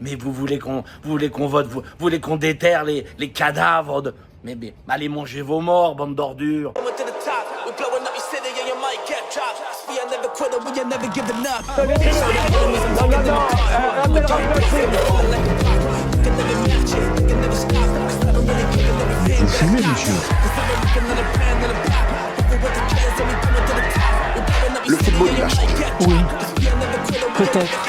Mais vous voulez qu'on vote, vous voulez qu'on déterre les cadavres de... Mais allez manger vos morts, bande d'ordures. Vous fumez, monsieur. Le football, il lâche. Oui. Peut-être.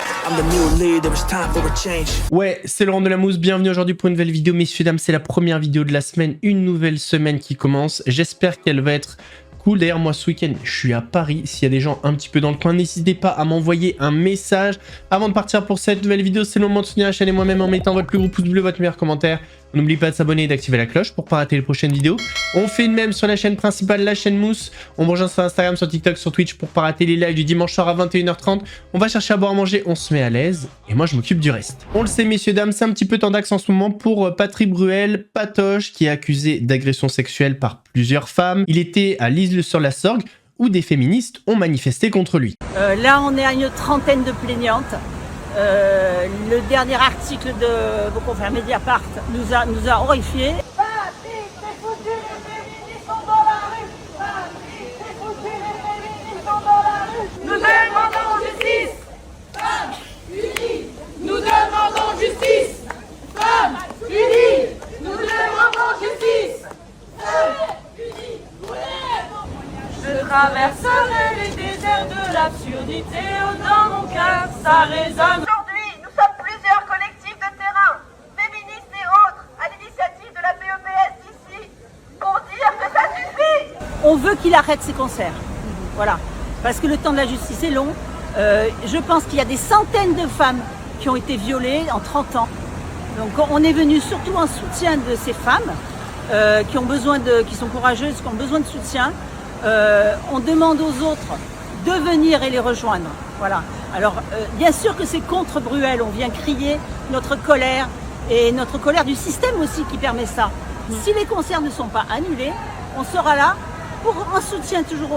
Ouais, c'est Laurent de la Mousse, bienvenue aujourd'hui pour une nouvelle vidéo. Messieurs, dames, c'est la première vidéo de la semaine, une nouvelle semaine qui commence. J'espère qu'elle va être cool. D'ailleurs, moi, ce week-end, je suis à Paris. S'il y a des gens un petit peu dans le coin, n'hésitez pas à m'envoyer un message. Avant de partir pour cette nouvelle vidéo, c'est le moment de soutenir la chaîne et moi-même en mettant votre plus gros pouce bleu, votre meilleur commentaire. N'oubliez pas de s'abonner et d'activer la cloche pour ne pas rater les prochaines vidéos. On fait de même sur la chaîne principale, la chaîne Mousse. On me rejoint sur Instagram, sur TikTok, sur Twitch pour ne pas rater les lives du dimanche soir à 21h30. On va chercher à boire à manger, on se met à l'aise. Et moi, je m'occupe du reste. On le sait, messieurs, dames, c'est un petit peu tendax en ce moment pour Patrick Bruel, Patoche, qui est accusé d'agression sexuelle par plusieurs femmes. Il était à l'Isle-sur-la-Sorgue, où des féministes ont manifesté contre lui. Là, on est à une trentaine de plaignantes. Le dernier article de vos confrères Mediapart nous a horrifiés. Patrick, t'es foutu, les féministes sont dans la rue. Patrick, t'es foutu, les féministes sont dans la rue. Nous demandons justice. Femmes unies. Nous demandons justice. Femmes unies. Nous demandons justice. Femmes unies. Je traverserai les déserts de l'absurdité, dans mon cœur, ça résonne. Aujourd'hui, nous sommes plusieurs collectifs de terrain, féministes et autres, à l'initiative de la PEPS ici, pour dire que ça suffit. On veut qu'il arrête ses concerts. Voilà. Parce que le temps de la justice est long. Je pense qu'il y a des centaines de femmes qui ont été violées en 30 ans. Donc on est venu surtout en soutien de ces femmes qui sont courageuses, qui ont besoin de soutien. On demande aux autres de venir et les rejoindre. Voilà. Alors, bien sûr que c'est contre Bruel, on vient crier notre colère et notre colère du système aussi qui permet ça. Si les concerts ne sont pas annulés, on sera là pour un soutien toujours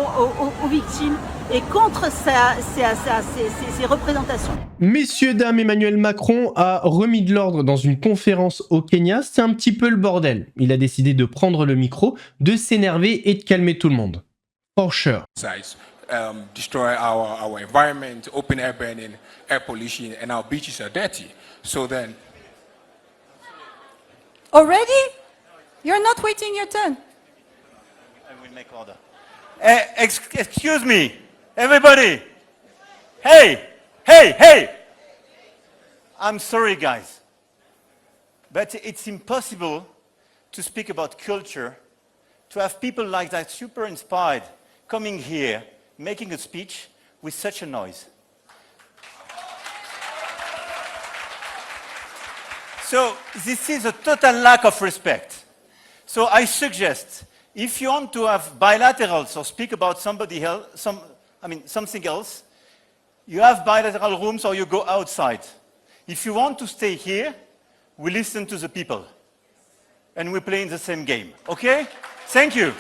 aux victimes et contre ces représentations. Messieurs, dames, Emmanuel Macron a remis de l'ordre dans une conférence au Kenya. C'est un petit peu le bordel. Il a décidé de prendre le micro, de s'énerver et de calmer tout le monde. For sure. Destroy our environment, open air burning, air pollution, and our beaches are dirty. So then... Already? You're not waiting your turn. I will make order. Excuse me, everybody. Hey! I'm sorry, guys. But it's impossible to speak about culture, to have people like that super inspired coming here, making a speech with such a noise. So this is a total lack of respect. So I suggest, if you want to have bilaterals or speak about somebody else, something else, you have bilateral rooms or you go outside. If you want to stay here, we listen to the people. And we play in the same game, okay? Thank you.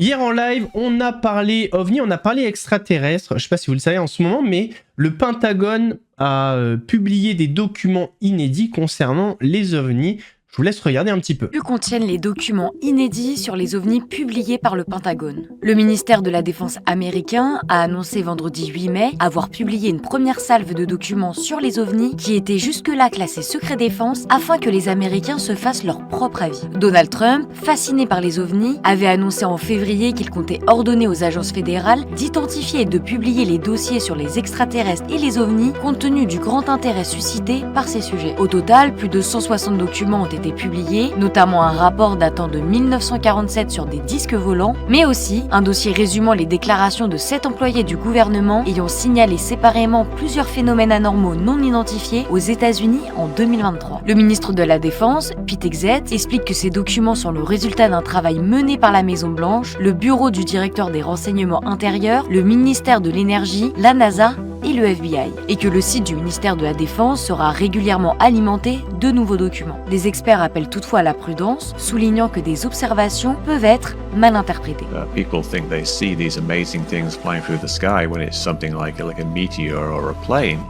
Hier en live, on a parlé OVNI, on a parlé extraterrestre. Je ne sais pas si vous le savez en ce moment, mais le Pentagone a publié des documents inédits concernant les OVNI. Je vous laisse regarder un petit peu. Que contiennent les documents inédits sur les ovnis publiés par le Pentagone. Le ministère de la Défense américain a annoncé vendredi 8 mai avoir publié une première salve de documents sur les ovnis qui étaient jusque-là classés secret défense afin que les Américains se fassent leur propre avis. Donald Trump, fasciné par les ovnis, avait annoncé en février qu'il comptait ordonner aux agences fédérales d'identifier et de publier les dossiers sur les extraterrestres et les ovnis compte tenu du grand intérêt suscité par ces sujets. Au total, plus de 160 documents ont été publiés, notamment un rapport datant de 1947 sur des disques volants, mais aussi un dossier résumant les déclarations de 7 employés du gouvernement ayant signalé séparément plusieurs phénomènes anormaux non identifiés aux États-Unis en 2023. Le ministre de la Défense, Pete Hegseth, explique que ces documents sont le résultat d'un travail mené par la Maison-Blanche, le bureau du directeur des renseignements intérieurs, le ministère de l'Énergie, la NASA et le FBI, et que le site du ministère de la Défense sera régulièrement alimenté de nouveaux documents. Des experts l'expert appelle toutefois à la prudence, soulignant que des observations peuvent être mal interprétées. People think they see these amazing things flying through the sky when it's something like a meteor or a plane.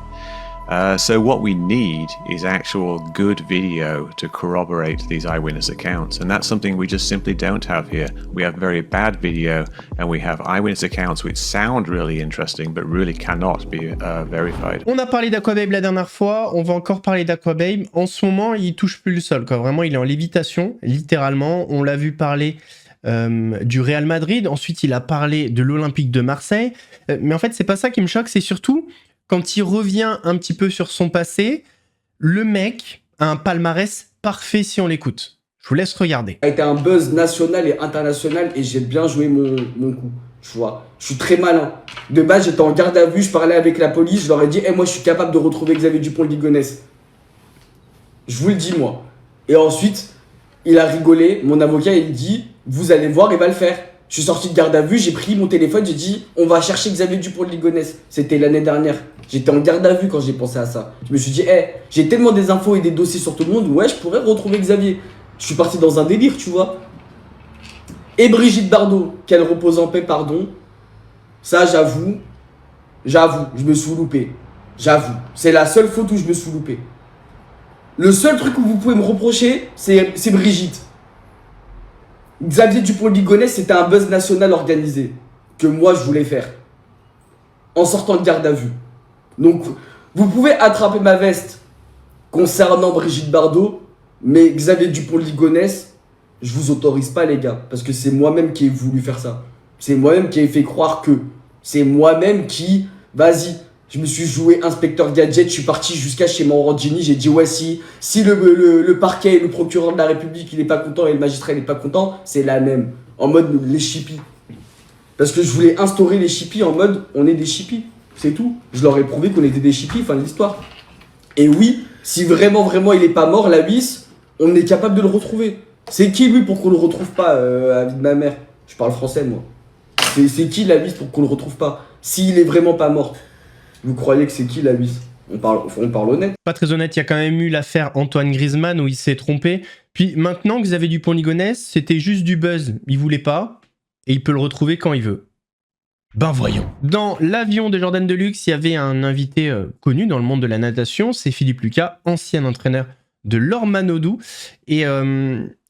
So what we need is actual good video to corroborate these eyewitness accounts, and that's something we just simply don't have here. We have very bad video, and we have eyewitness accounts which sound really interesting, but really cannot be verified. On a parlé d'Aquababe la dernière fois, on va encore parler d'Aquababe. En ce moment, il touche plus le sol, quoi. Vraiment, il est en lévitation, littéralement. On l'a vu parler du Real Madrid, ensuite il a parlé de l'Olympique de Marseille. Mais en fait, c'est pas ça qui me choque, c'est surtout quand il revient un petit peu sur son passé, le mec a un palmarès parfait si on l'écoute. Je vous laisse regarder. Ça a été un buzz national et international et j'ai bien joué mon coup, tu vois. Je suis très malin. De base, j'étais en garde à vue, je parlais avec la police, je leur ai dit moi je suis capable de retrouver Xavier Dupont de Ligonnès. Je vous le dis moi. Et ensuite, il a rigolé, mon avocat il dit vous allez voir, il va le faire. Je suis sorti de garde à vue, j'ai pris mon téléphone, j'ai dit on va chercher Xavier Dupont de Ligonnès. C'était l'année dernière. J'étais en garde à vue quand j'ai pensé à ça. Je me suis dit, j'ai tellement des infos et des dossiers sur tout le monde, ouais, je pourrais retrouver Xavier. Je suis parti dans un délire, tu vois. Et Brigitte Bardot, qu'elle repose en paix, pardon. Ça, j'avoue, je me suis loupé. J'avoue. C'est la seule faute où je me suis loupé. Le seul truc que vous pouvez me reprocher, c'est Brigitte. Xavier Dupont de Ligonnès, c'était un buzz national organisé. Que moi, je voulais faire. En sortant de garde à vue. Donc, vous pouvez attraper ma veste concernant Brigitte Bardot, mais Xavier Dupont de Ligonnès, je vous autorise pas, les gars, parce que c'est moi-même qui ai voulu faire ça. C'est moi-même qui ai fait croire que. C'est moi-même qui, vas-y, je me suis joué inspecteur gadget, je suis parti jusqu'à chez Morandini, j'ai dit ouais, si le parquet et le procureur de la République il est pas content et le magistrat il est pas content, c'est la même. En mode les chippies. Parce que je voulais instaurer les chippies en mode on est des chippies. C'est tout. Je leur ai prouvé qu'on était des chippies, fin de l'histoire. Et oui, si vraiment il est pas mort, la vis, on est capable de le retrouver. C'est qui lui pour qu'on le retrouve pas, avis de ma mère? Je parle français moi. C'est qui la vis pour qu'on le retrouve pas? S'il est vraiment pas mort. Vous croyez que c'est qui la vis? On parle honnête. Pas très honnête, il y a quand même eu l'affaire Antoine Griezmann où il s'est trompé. Puis maintenant, Xavier Dupont de Ligonnès, c'était juste du buzz. Il voulait pas, et il peut le retrouver quand il veut. Ben voyons. Dans l'avion de Jordan Deluxe, il y avait un invité connu dans le monde de la natation, c'est Philippe Lucas, ancien entraîneur de Laure Manodou. Et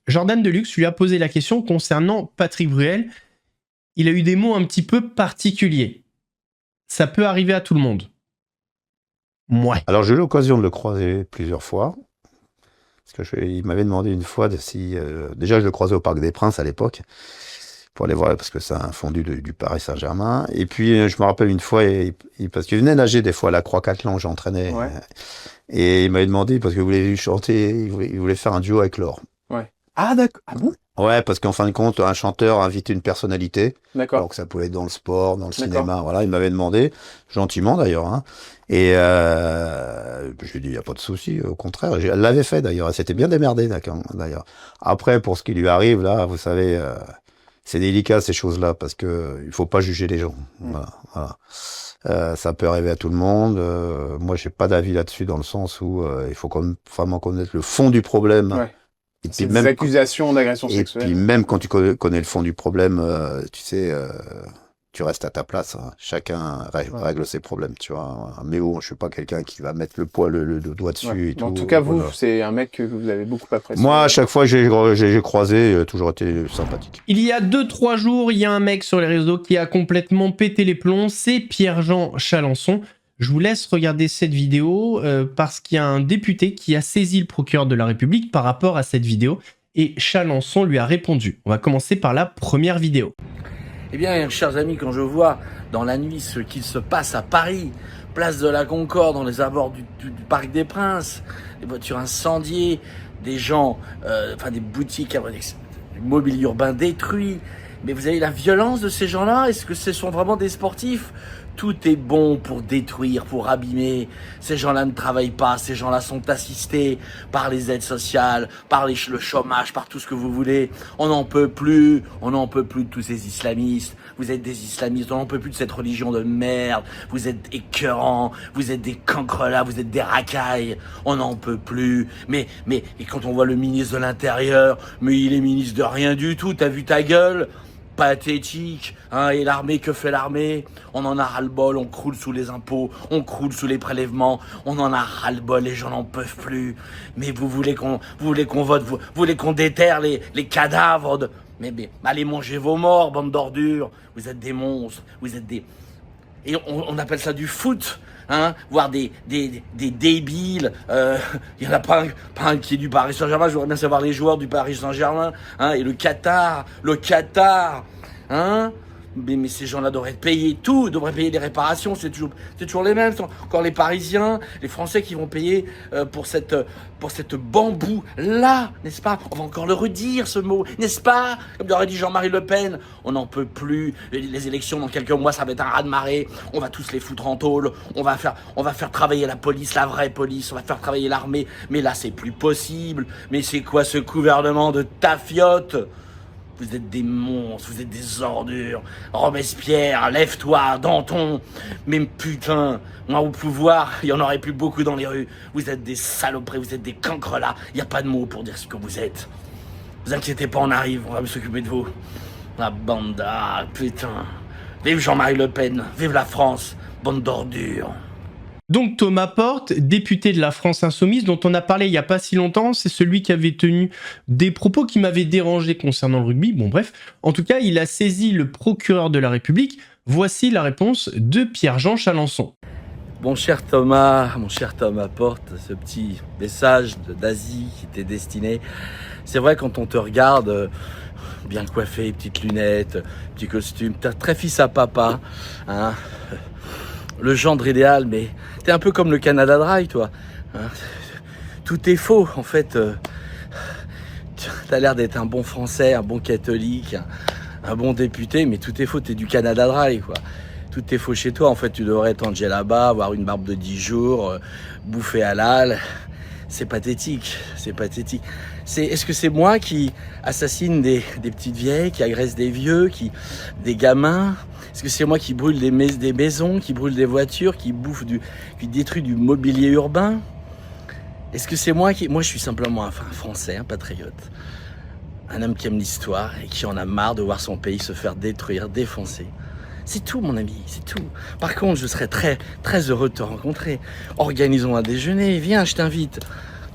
Jordan Deluxe lui a posé la question concernant Patrick Bruel. Il a eu des mots un petit peu particuliers. Ça peut arriver à tout le monde. Ouais. Alors j'ai eu l'occasion de le croiser plusieurs fois. Parce qu'il m'avait demandé une fois si... déjà je le croisais au Parc des Princes à l'époque. Pour aller voir, parce que c'est un fondu du Paris Saint-Germain. Et puis, je me rappelle une fois, parce qu'il venait nager des fois à la Croix-Catlan, j'entraînais. Ouais. Et il m'avait demandé, parce qu'il voulait chanter, il voulait faire un duo avec Laure. Ouais. Ah, d'accord. Ah bon? Ouais, parce qu'en fin de compte, un chanteur invite une personnalité. D'accord. Donc ça pouvait être dans le sport, dans le cinéma. Voilà, il m'avait demandé, gentiment d'ailleurs. Hein. Et je lui ai dit, il n'y a pas de souci, au contraire. Elle l'avait fait d'ailleurs, elle s'était bien démerdée d'ailleurs. Après, pour ce qui lui arrive, là, vous savez... c'est délicat ces choses-là parce que il faut pas juger les gens. Voilà. Ça peut arriver à tout le monde. Moi, j'ai pas d'avis là-dessus dans le sens où il faut vraiment connaître le fond du problème. Ouais. Et puis même des accusations d'agression sexuelle. Et puis même quand tu connais le fond du problème, tu sais, tu restes à ta place. Hein. Chacun règle ses problèmes, tu vois. Mais bon, je suis pas quelqu'un qui va mettre le doigt dessus et tout. En tout cas, vous, c'est un mec que vous avez beaucoup apprécié. Moi, à chaque fois que j'ai croisé, toujours été sympathique. Il y a 2-3 jours, il y a un mec sur les réseaux qui a complètement pété les plombs. C'est Pierre-Jean Chalençon. Je vous laisse regarder cette vidéo parce qu'il y a un député qui a saisi le procureur de la République par rapport à cette vidéo et Chalençon lui a répondu. On va commencer par la première vidéo. Eh bien, chers amis, quand je vois dans la nuit ce qu'il se passe à Paris, place de la Concorde, dans les abords du Parc des Princes, des voitures incendiées, des gens, des boutiques, du mobilier urbain détruit, mais vous avez la violence de ces gens-là? Est-ce que ce sont vraiment des sportifs? Tout est bon pour détruire, pour abîmer. Ces gens-là ne travaillent pas, ces gens-là sont assistés par les aides sociales, par le chômage, par tout ce que vous voulez. On n'en peut plus de tous ces islamistes. Vous êtes des islamistes, on n'en peut plus de cette religion de merde. Vous êtes écœurants, vous êtes des cancrelats, vous êtes des racailles. On n'en peut plus. Mais et quand on voit le ministre de l'Intérieur, mais il est ministre de rien du tout, t'as vu ta gueule ? Pathétique, hein, et l'armée, que fait l'armée? On en a ras-le-bol, on croule sous les impôts, on croule sous les prélèvements, on en a ras-le-bol, les gens n'en peuvent plus. Mais vous voulez qu'on vote, vous voulez qu'on déterre les cadavres de... Mais allez manger vos morts, bande d'ordures. Vous êtes des monstres, vous êtes des... Et on appelle ça du foot, hein, voir des débiles. Il y en a pas un qui est du Paris Saint-Germain. Je voudrais bien savoir les joueurs du Paris Saint-Germain, hein, et le Qatar, hein. Mais ces gens-là devraient payer tout, devraient payer des réparations. C'est toujours les mêmes. C'est encore les Parisiens, les Français qui vont payer pour cette bambou là, n'est-ce pas? On va encore le redire ce mot, n'est-ce pas? Comme l'aurait dit Jean-Marie Le Pen. On n'en peut plus. Les élections dans quelques mois, ça va être un raz-de-marée. On va tous les foutre en tôle. On va faire travailler la police, la vraie police. On va faire travailler l'armée. Mais là, c'est plus possible. Mais c'est quoi ce gouvernement de tafiote? Vous êtes des monstres, vous êtes des ordures. Robespierre, lève-toi, Danton. Mais putain, moi au pouvoir, il y en aurait plus beaucoup dans les rues. Vous êtes des saloperies, vous êtes des cancrelats. Il n'y a pas de mots pour dire ce que vous êtes. Vous inquiétez pas, on arrive, on va s'occuper de vous. La bande, ah putain. Vive Jean-Marie Le Pen, vive la France, bande d'ordures. Donc Thomas Porte, député de la France Insoumise, dont on a parlé il n'y a pas si longtemps, c'est celui qui avait tenu des propos qui m'avaient dérangé concernant le rugby. Bon bref, en tout cas, il a saisi le procureur de la République. Voici la réponse de Pierre-Jean Chalençon. Mon cher Thomas Porte, ce petit message d'Asie qui t'est destiné. C'est vrai, quand on te regarde, bien coiffé, petites lunettes, petit costume, t'as très fils à papa, hein, le gendre idéal, mais t'es un peu comme le Canada Dry, toi. Hein, tout est faux, en fait. T'as l'air d'être un bon Français, un bon catholique, un bon député, mais tout est faux, t'es du Canada Dry, quoi. Tout est faux chez toi, en fait, tu devrais être Angela-Bas, avoir une barbe de 10 jours, bouffer halal. C'est pathétique, c'est pathétique. Est-ce que c'est moi qui assassine des petites vieilles, qui agresse des vieux, des gamins? Est-ce que c'est moi qui brûle des maisons, qui brûle des voitures, qui détruit du mobilier urbain? Est-ce que c'est moi qui... Moi, je suis simplement un Français, un patriote. Un homme qui aime l'histoire et qui en a marre de voir son pays se faire détruire, défoncer. C'est tout, mon ami, c'est tout. Par contre, je serais très, très heureux de te rencontrer. Organisons un déjeuner, viens, je t'invite.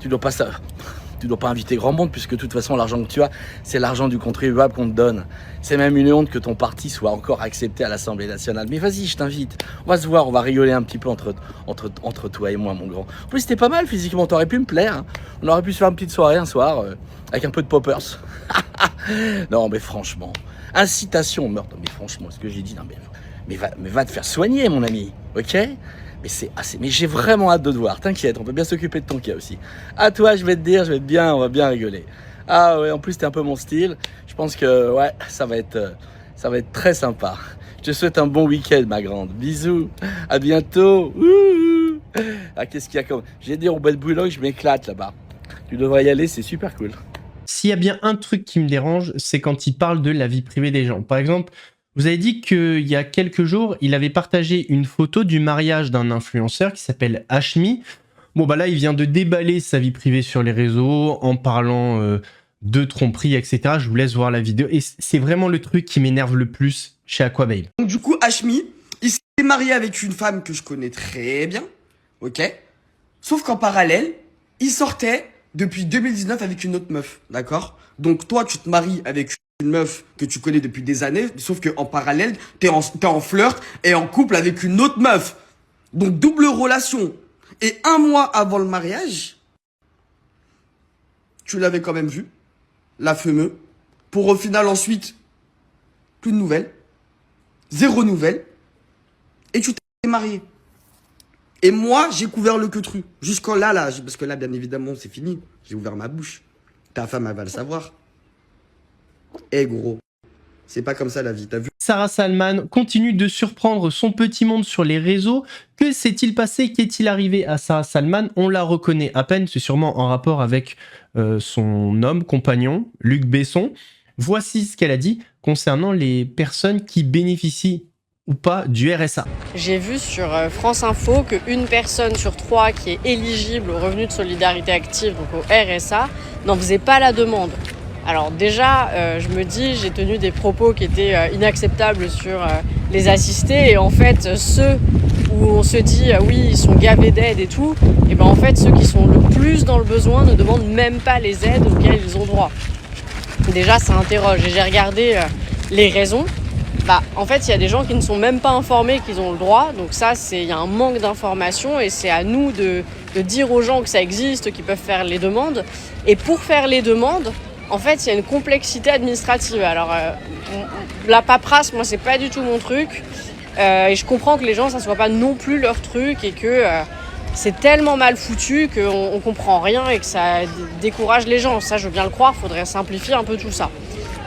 Tu dois pas inviter grand monde, puisque de toute façon, l'argent que tu as, c'est l'argent du contribuable qu'on te donne. C'est même une honte que ton parti soit encore accepté à l'Assemblée nationale. Mais vas-y, je t'invite. On va se voir, on va rigoler un petit peu entre toi et moi, mon grand. En plus, c'était pas mal physiquement, t'aurais pu me plaire. Hein. On aurait pu se faire une petite soirée un soir, avec un peu de poppers. Non, mais franchement, incitation au meurtre. Mais franchement, ce que j'ai dit, non, mais va te faire soigner, mon ami, ok? Mais c'est assez. Mais j'ai vraiment hâte de te voir. T'inquiète, on peut bien s'occuper de ton cas aussi. À toi, je vais te dire, on va bien rigoler. Ah ouais, en plus t'es un peu mon style. Je pense que ouais, ça va être très sympa. Je te souhaite un bon week-end, ma grande. Bisous. À bientôt. Ouh. Ah, qu'est-ce qu'il y a comme... J'ai dit au Belle Boulogne, je m'éclate là-bas. Tu devrais y aller, c'est super cool. S'il y a bien un truc qui me dérange, c'est quand il parle de la vie privée des gens. Par exemple, vous avez dit qu'il y a quelques jours, il avait partagé une photo du mariage d'un influenceur qui s'appelle Hashmi. Bon, bah là, il vient de déballer sa vie privée sur les réseaux en parlant de tromperie, etc. Je vous laisse voir la vidéo. Et c'est vraiment le truc qui m'énerve le plus chez Aquababe. Donc, du coup, Hashmi, il s'est marié avec une femme que je connais très bien. Ok? Sauf qu'en parallèle, il sortait depuis 2019 avec une autre meuf. D'accord? Donc, toi, tu te maries avec une meuf que tu connais depuis des années, sauf qu'en parallèle, t'es en flirt et en couple avec une autre meuf. Donc, double relation. Et un mois avant le mariage, tu l'avais quand même vu, la fameuse, pour au final ensuite, plus de nouvelles, zéro nouvelle, et tu t'es marié. Et moi, j'ai couvert le queutru. Jusqu'en là, parce que là, bien évidemment, c'est fini. J'ai ouvert ma bouche. Ta femme, elle va le savoir. Eh gros, C'est pas comme ça la vie, t'as vu? Sarah Salman continue de surprendre son petit monde sur les réseaux. Que s'est-il passé? Qu'est-il arrivé à Sarah Salman? On la reconnaît à peine, c'est sûrement en rapport avec son homme, compagnon, Luc Besson. Voici ce qu'elle a dit concernant les personnes qui bénéficient ou pas du RSA. J'ai vu sur France Info qu'une personne sur 3 qui est éligible au revenu de solidarité active, donc au RSA, n'en faisait pas la demande. Alors déjà, je me dis, j'ai tenu des propos qui étaient inacceptables sur les assistés, et en fait, ceux où on se dit, oui, ils sont gavés d'aide et tout, et ben en fait, ceux qui sont le plus dans le besoin ne demandent même pas les aides auxquelles ils ont droit. Déjà, ça interroge, et j'ai regardé les raisons. Bah, en fait, il y a des gens qui ne sont même pas informés qu'ils ont le droit, donc ça, il y a un manque d'information, et c'est à nous de dire aux gens que ça existe, qu'ils peuvent faire les demandes. Et pour faire les demandes, en fait, il y a une complexité administrative. Alors, la paperasse, moi, c'est pas du tout mon truc, et je comprends que les gens, ça soit pas non plus leur truc, et que c'est tellement mal foutu qu'on comprend rien et que ça décourage les gens. Ça, je veux bien le croire, faudrait simplifier un peu tout ça.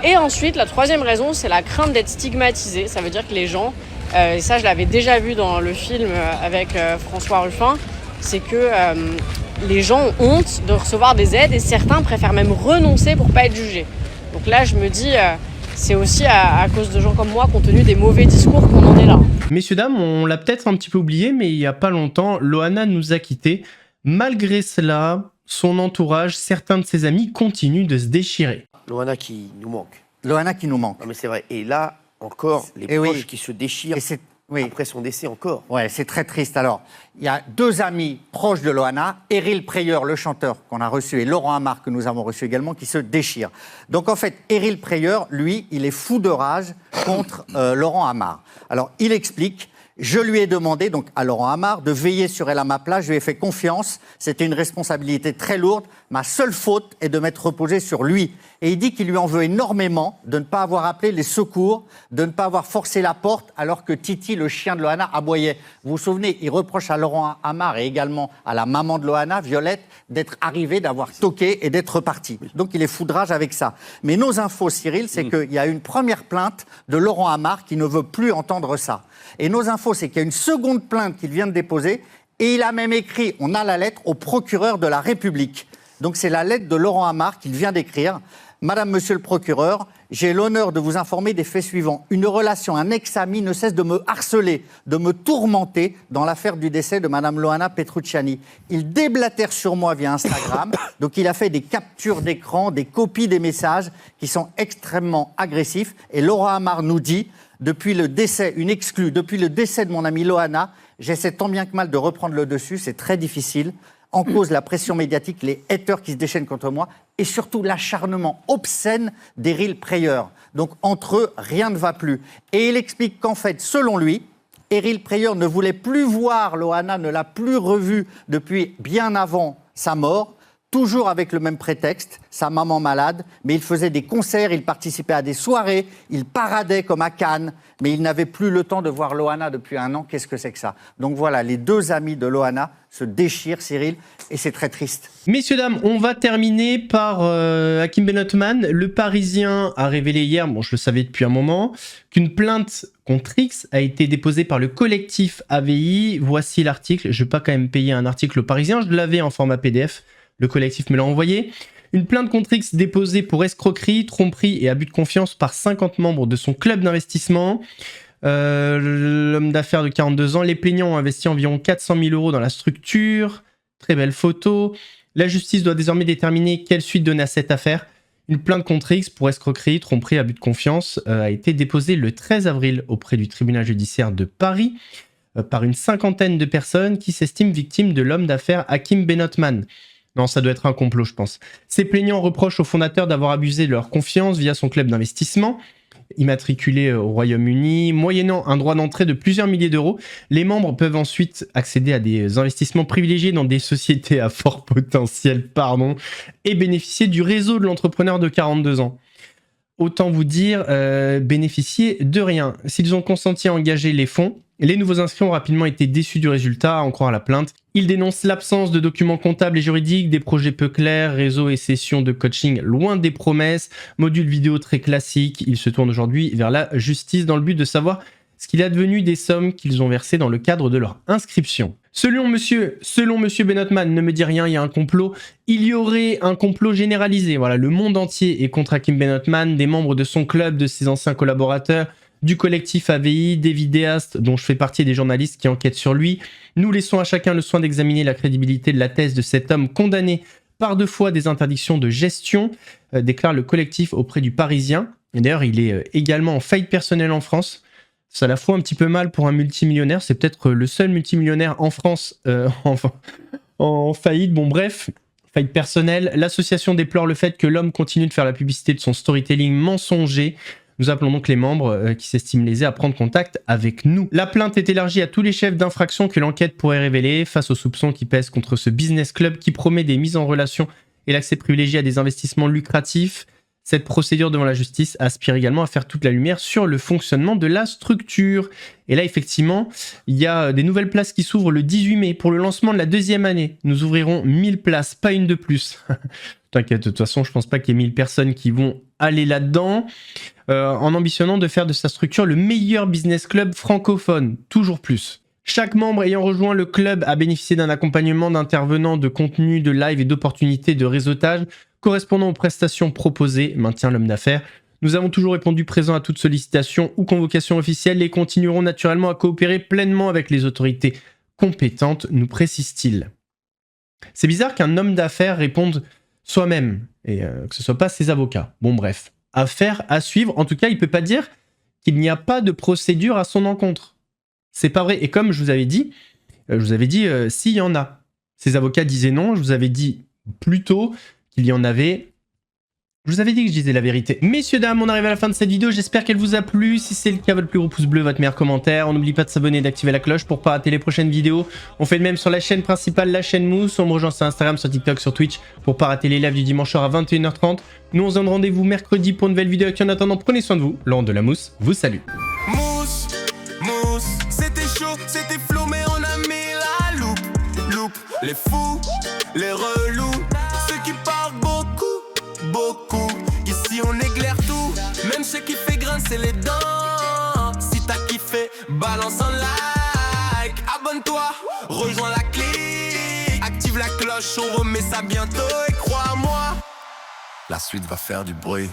Et ensuite, la troisième raison, c'est la crainte d'être stigmatisé. Ça veut dire que les gens, et ça je l'avais déjà vu dans le film avec François Ruffin, c'est que les gens ont honte de recevoir des aides et certains préfèrent même renoncer pour pas être jugés. Donc là, je me dis, c'est aussi à cause de gens comme moi qui ont tenu des mauvais discours qu'on en est là. Messieurs, dames, on l'a peut-être un petit peu oublié, mais il n'y a pas longtemps, Loana nous a quittés. Malgré cela, son entourage, certains de ses amis continuent de se déchirer. Loana qui nous manque. Loana qui nous manque. Non mais c'est vrai. Et là, encore, les proches qui se déchirent après son décès encore. Ouais, c'est très triste. Alors, il y a deux amis proches de Loana, Eril Preyer, le chanteur qu'on a reçu, et Laurent Amar, que nous avons reçu également, qui se déchirent. Donc en fait, Eril Preyer, lui, il est fou de rage contre Laurent Amar. Alors, il explique... Je lui ai demandé, donc à Laurent Amar, de veiller sur elle à ma place. Je lui ai fait confiance. C'était une responsabilité très lourde. Ma seule faute est de m'être reposé sur lui. Et il dit qu'il lui en veut énormément de ne pas avoir appelé les secours, de ne pas avoir forcé la porte alors que Titi, le chien de Loana, aboyait. Vous vous souvenez, il reproche à Laurent Amar et également à la maman de Loana, Violette, d'être arrivée, d'avoir toqué et d'être reparti. Donc il est fou de rage avec ça. Mais nos infos, Cyril, c'est qu'il y a une première plainte de Laurent Amar qui ne veut plus entendre ça. Et nos infos, c'est qu'il y a une seconde plainte qu'il vient de déposer, et il a même écrit, on a la lettre, au procureur de la République. Donc c'est la lettre de Laurent Amar qu'il vient d'écrire. Madame, monsieur le procureur, j'ai l'honneur de vous informer des faits suivants. Une relation, un ex-ami ne cesse de me harceler, de me tourmenter dans l'affaire du décès de Madame Loana Petrucciani. Il déblatère sur moi via Instagram, donc il a fait des captures d'écran, des copies des messages qui sont extrêmement agressifs. Et Laurent Amar nous dit... Depuis le décès, une exclue, depuis le décès de mon amie Loana, j'essaie tant bien que mal de reprendre le dessus, c'est très difficile. En cause, la pression médiatique, les haters qui se déchaînent contre moi, et surtout l'acharnement obscène d'Eril Preyer. Donc entre eux, rien ne va plus. Et il explique qu'en fait, selon lui, Eril Preyer ne voulait plus voir Loana, ne l'a plus revue depuis bien avant sa mort. Toujours avec le même prétexte, sa maman malade, mais il faisait des concerts, il participait à des soirées, il paradait comme à Cannes, mais il n'avait plus le temps de voir Loana depuis 1 an. Qu'est-ce que c'est que ça? Donc voilà, les deux amis de Loana se déchirent, Cyril, et c'est très triste. Messieurs, dames, on va terminer par Hakim Benotman. Le Parisien a révélé hier, bon je le savais depuis un moment, qu'une plainte contre X a été déposée par le collectif AVI. Voici l'article, je ne vais pas quand même payer un article au Parisien, je l'avais en format PDF. Le collectif me l'a envoyé. Une plainte contre X déposée pour escroquerie, tromperie et abus de confiance par 50 membres de son club d'investissement. L'homme d'affaires de 42 ans, les plaignants ont investi environ 400 000 € dans la structure. Très belle photo. La justice doit désormais déterminer quelle suite donner à cette affaire. Une plainte contre X pour escroquerie, tromperie et abus de confiance a été déposée le 13 avril auprès du tribunal judiciaire de Paris par une cinquantaine de personnes qui s'estiment victimes de l'homme d'affaires Hakim Benotman. Non, ça doit être un complot, je pense. Ces plaignants reprochent au fondateur d'avoir abusé de leur confiance via son club d'investissement. Immatriculé au Royaume-Uni, moyennant un droit d'entrée de plusieurs milliers d'euros, les membres peuvent ensuite accéder à des investissements privilégiés dans des sociétés à fort potentiel, et bénéficier du réseau de l'entrepreneur de 42 ans. Autant vous dire, bénéficier de rien. S'ils ont consenti à engager les fonds, Les nouveaux inscrits ont rapidement été déçus du résultat, à en croire la plainte. Ils dénoncent l'absence de documents comptables et juridiques, des projets peu clairs, réseaux et sessions de coaching loin des promesses, modules vidéo très classiques. Ils se tournent aujourd'hui vers la justice dans le but de savoir ce qu'il est advenu des sommes qu'ils ont versées dans le cadre de leur inscription. Selon monsieur Benotman, ne me dit rien, il y a un complot. Il y aurait un complot généralisé. Voilà, le monde entier est contre Hakim Benotman, des membres de son club, de ses anciens collaborateurs, du collectif AVI, des vidéastes dont je fais partie, des journalistes qui enquêtent sur lui. Nous laissons à chacun le soin d'examiner la crédibilité de la thèse de cet homme condamné par 2 fois des interdictions de gestion, déclare le collectif auprès du Parisien. D'ailleurs, il est également en faillite personnelle en France. Ça la fout un petit peu mal pour un multimillionnaire. C'est peut-être le seul multimillionnaire en France en faillite. Bon bref, faillite personnelle. L'association déplore le fait que l'homme continue de faire la publicité de son storytelling mensonger. Nous appelons donc les membres qui s'estiment lésés à prendre contact avec nous. La plainte est élargie à tous les chefs d'infraction que l'enquête pourrait révéler face aux soupçons qui pèsent contre ce business club qui promet des mises en relation et l'accès privilégié à des investissements lucratifs. Cette procédure devant la justice aspire également à faire toute la lumière sur le fonctionnement de la structure. Et là, effectivement, il y a des nouvelles places qui s'ouvrent le 18 mai pour le lancement de la 2e année. Nous ouvrirons 1000 places, pas une de plus. T'inquiète, de toute façon, je pense pas qu'il y ait 1000 personnes qui vont aller là-dedans. En ambitionnant de faire de sa structure le meilleur business club francophone, toujours plus. Chaque membre ayant rejoint le club a bénéficié d'un accompagnement d'intervenants, de contenu, de live et d'opportunités de réseautage correspondant aux prestations proposées, maintient l'homme d'affaires. Nous avons toujours répondu présent à toute sollicitation ou convocation officielle et continuerons naturellement à coopérer pleinement avec les autorités compétentes, nous précise-t-il. C'est bizarre qu'un homme d'affaires réponde soi-même et que ce soit pas ses avocats. Bon bref, affaire à suivre. En tout cas, il peut pas dire qu'il n'y a pas de procédure à son encontre. C'est pas vrai. Et comme je vous avais dit, s'il y en a. Ses avocats disaient non, je vous avais dit plus tôt qu'il y en avait. Je vous avais dit que je disais la vérité. Messieurs, dames, on arrive à la fin de cette vidéo. J'espère qu'elle vous a plu. Si c'est le cas, votre plus gros pouce bleu, votre meilleur commentaire. On n'oublie pas de s'abonner et d'activer la cloche pour pas rater les prochaines vidéos. On fait le même sur la chaîne principale, la chaîne Mousse. On me rejoint sur Instagram, sur TikTok, sur Twitch pour pas rater les lives du dimanche soir à 21h30. Nous, on se donne rendez-vous mercredi pour une nouvelle vidéo. Et en attendant, prenez soin de vous. Laurent de la Mousse vous salue. Mousse, c'était chaud, c'était flou, mais on a mis la loupe. Les fous, les relous, ceux qui parlent beaucoup. Ici on éclaire tout, même ceux qui fait grincer les dents. Si t'as kiffé, balance un like. Abonne-toi, rejoins la clique. Active la cloche, on remet ça bientôt. Et crois-moi, la suite va faire du bruit.